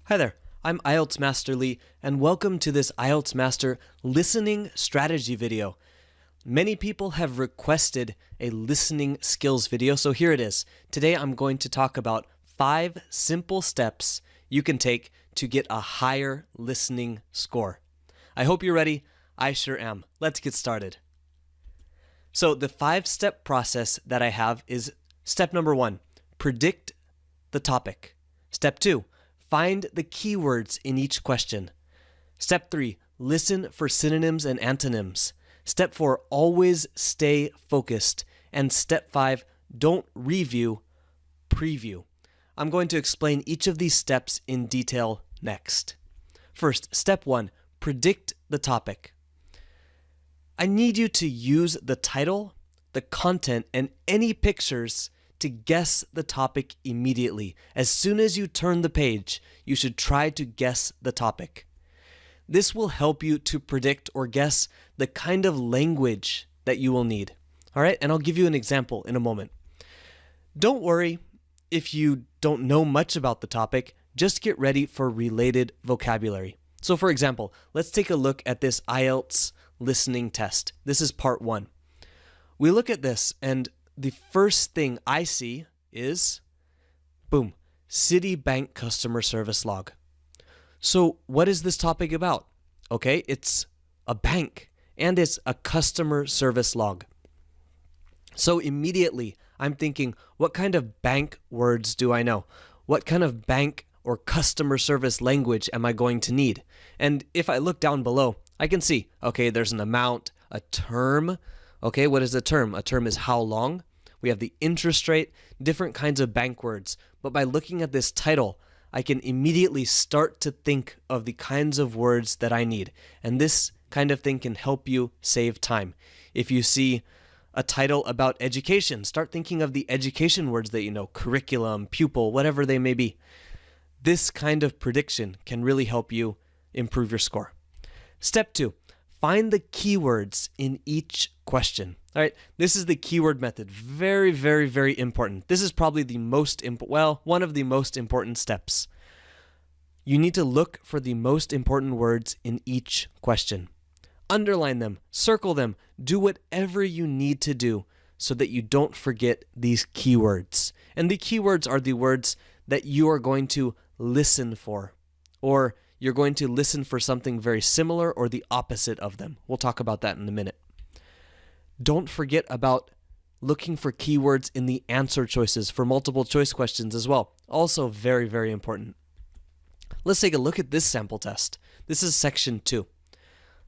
Hi there, I'm IELTS Master Lee, and welcome to this IELTS Master listening strategy video. Many people have requested a listening skills video, so here it is. Today I'm going to talk about 5 simple steps you can take to get a higher listening score. I hope you're ready. I sure am. Let's get started. So the 5-step process that I have is step number 1, predict the topic. Step 2, find the keywords in each question. Step 3, listen for synonyms and antonyms. Step 4, always stay focused. And step 5, don't review, preview. I'm going to explain each of these steps in detail next. First, step 1, predict the topic. I need you to use the title, the content, and any pictures to guess the topic immediately. As soon as you turn the page, you should try to guess the topic. This will help you to predict or guess the kind of language that you will need. All right, and I'll give you an example in a moment. Don't worry if you don't know much about the topic, just get ready for related vocabulary. So for example, let's take a look at this IELTS listening test. This is part 1. We look at this and the first thing I see is, boom, Citibank customer service log. So what is this topic about? Okay, it's a bank and it's a customer service log. So immediately I'm thinking, what kind of bank words do I know? What kind of bank or customer service language am I going to need? And if I look down below, I can see, okay, there's an amount, a term. Okay, what is a term? A term is how long. We have the interest rate, different kinds of bank words. But by looking at this title, I can immediately start to think of the kinds of words that I need. And this kind of thing can help you save time. If you see a title about education, start thinking of the education words that you know, curriculum, pupil, whatever they may be. This kind of prediction can really help you improve your score. Step 2, find the keywords in each question. All right, this is the keyword method. Very, very, very important. This is probably the most one of the most important steps. You need to look for the most important words in each question. Underline them, circle them, do whatever you need to do so that you don't forget these keywords. And the keywords are the words that you are going to listen for, or you're going to listen for something very similar or the opposite of them. We'll talk about that in a minute. Don't forget about looking for keywords in the answer choices for multiple choice questions as well. Also very, very important. Let's take a look at this sample test. This is section 2.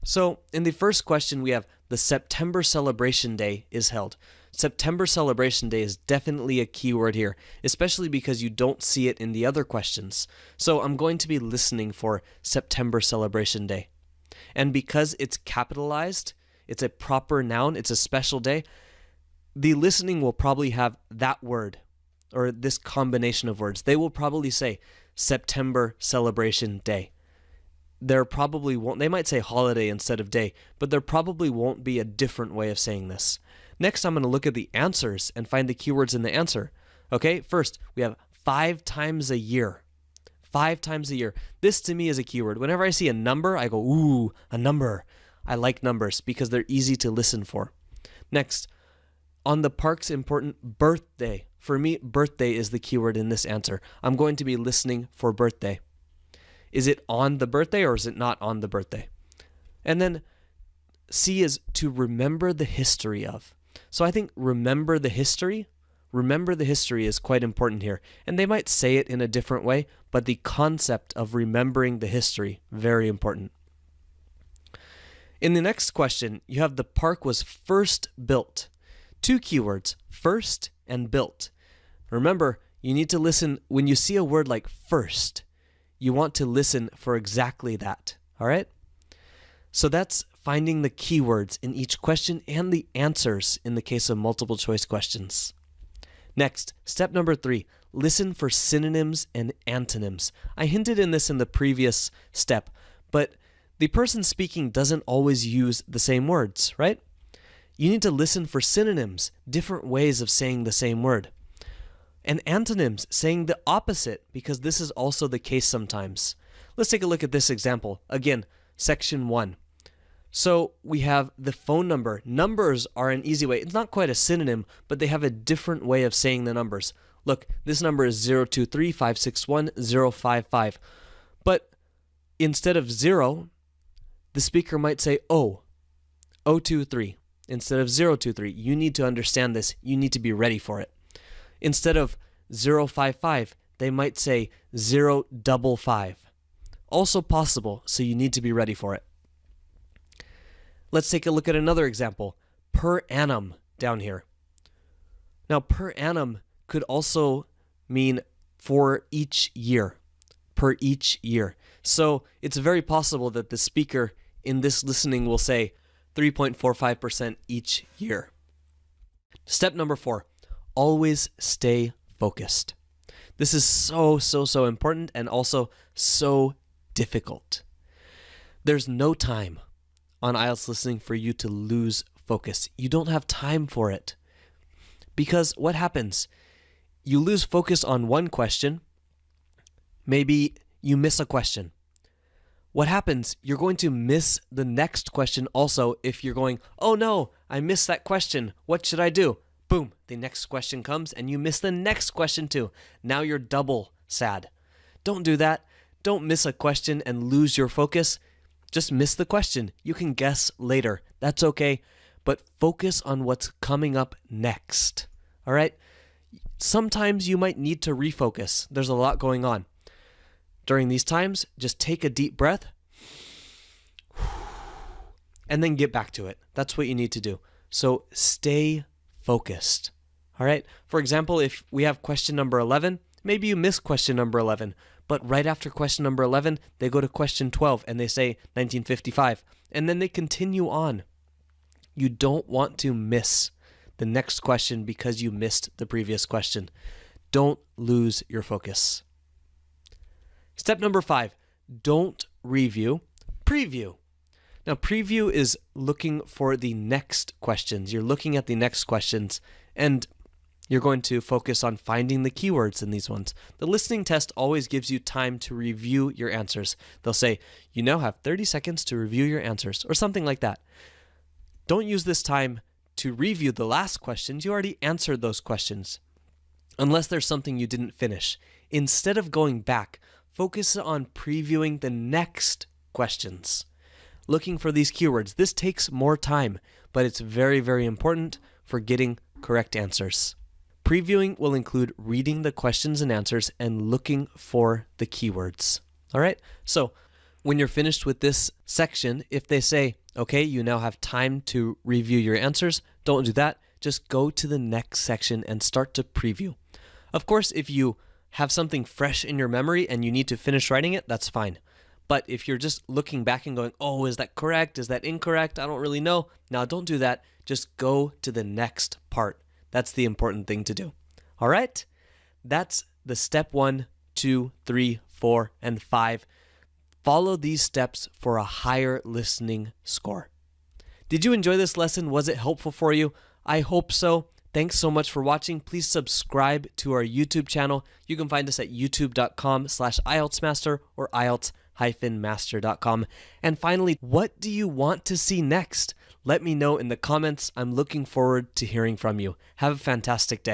So in the first question, we have the September Celebration Day is held. September Celebration Day is definitely a keyword here, especially because you don't see it in the other questions. So I'm going to be listening for September Celebration Day. And because it's capitalized, it's a proper noun, it's a special day, the listening will probably have that word or this combination of words. They will probably say September Celebration Day. They might say holiday instead of day, but there probably won't be a different way of saying this. Next, I'm going to look at the answers and find the keywords in the answer. Okay, first, we have 5 times a year. 5 times a year. This to me is a keyword. Whenever I see a number, I go, ooh, a number. I like numbers because they're easy to listen for. Next, on the park's important birthday. For me, birthday is the keyword in this answer. I'm going to be listening for birthday. Is it on the birthday or is it not on the birthday? And then C is to remember the history of. So I think remember the history is quite important here. And they might say it in a different way, but the concept of remembering the history, very important. In the next question, you have the park was first built. 2 keywords, first and built. Remember, you need to listen when you see a word like first. You want to listen for exactly that, all right? So that's finding the keywords in each question and the answers in the case of multiple choice questions. Next, step number 3, listen for synonyms and antonyms. I hinted in this in the previous step, but the person speaking doesn't always use the same words, right? You need to listen for synonyms, different ways of saying the same word. And antonyms, saying the opposite, because this is also the case sometimes. Let's take a look at this example. Again, section 1. So we have the phone number. Numbers are an easy way. It's not quite a synonym, but they have a different way of saying the numbers. Look, this number is 023-561-055. But instead of 0, the speaker might say 023 instead of 023. You need to understand this. You need to be ready for it. Instead of 055, they might say 055. Also possible, so you need to be ready for it. Let's take a look at another example. Per annum down here. Now, per annum could also mean for each year. Per each year. So it's very possible that the speaker in this listening will say 3.45% each year. Step number 4, always stay focused. This is so important and also so difficult. There's no time on IELTS listening for you to lose focus. You don't have time for it. Because what happens? You lose focus on one question. Maybe you miss a question. What happens? You're going to miss the next question also if you're going, oh no, I missed that question. What should I do? Boom, the next question comes and you miss the next question too. Now you're double sad. Don't do that. Don't miss a question and lose your focus. Just miss the question. You can guess later. That's okay. But focus on what's coming up next. All right? Sometimes you might need to refocus. There's a lot going on. During these times, just take a deep breath and then get back to it. That's what you need to do. So stay focused. All right? For example, if we have question number 11, maybe you miss question number 11. But right after question number 11, they go to question 12 and they say 1955. And then they continue on. You don't want to miss the next question because you missed the previous question. Don't lose your focus. Step number 5, don't review, preview. Now, preview is looking for the next questions. You're looking at the next questions and you're going to focus on finding the keywords in these ones. The listening test always gives you time to review your answers. They'll say, you now have 30 seconds to review your answers, or something like that. Don't use this time to review the last questions. You already answered those questions, unless there's something you didn't finish. Instead of going back, focus on previewing the next questions. Looking for these keywords. This takes more time, but it's very, very important for getting correct answers. Previewing will include reading the questions and answers and looking for the keywords. All right? So when you're finished with this section, if they say, okay, you now have time to review your answers, don't do that. Just go to the next section and start to preview. Of course, if you have something fresh in your memory and you need to finish writing it, that's fine. But if you're just looking back and going, oh, is that correct? Is that incorrect? I don't really know. Now, don't do that. Just go to the next part. That's the important thing to do. All right? That's the step 1, 2, 3, 4, and 5. Follow these steps for a higher listening score. Did you enjoy this lesson? Was it helpful for you? I hope so. Thanks so much for watching. Please subscribe to our YouTube channel. You can find us at youtube.com/IELTSmaster or IELTS-master.com. And finally, what do you want to see next? Let me know in the comments. I'm looking forward to hearing from you. Have a fantastic day.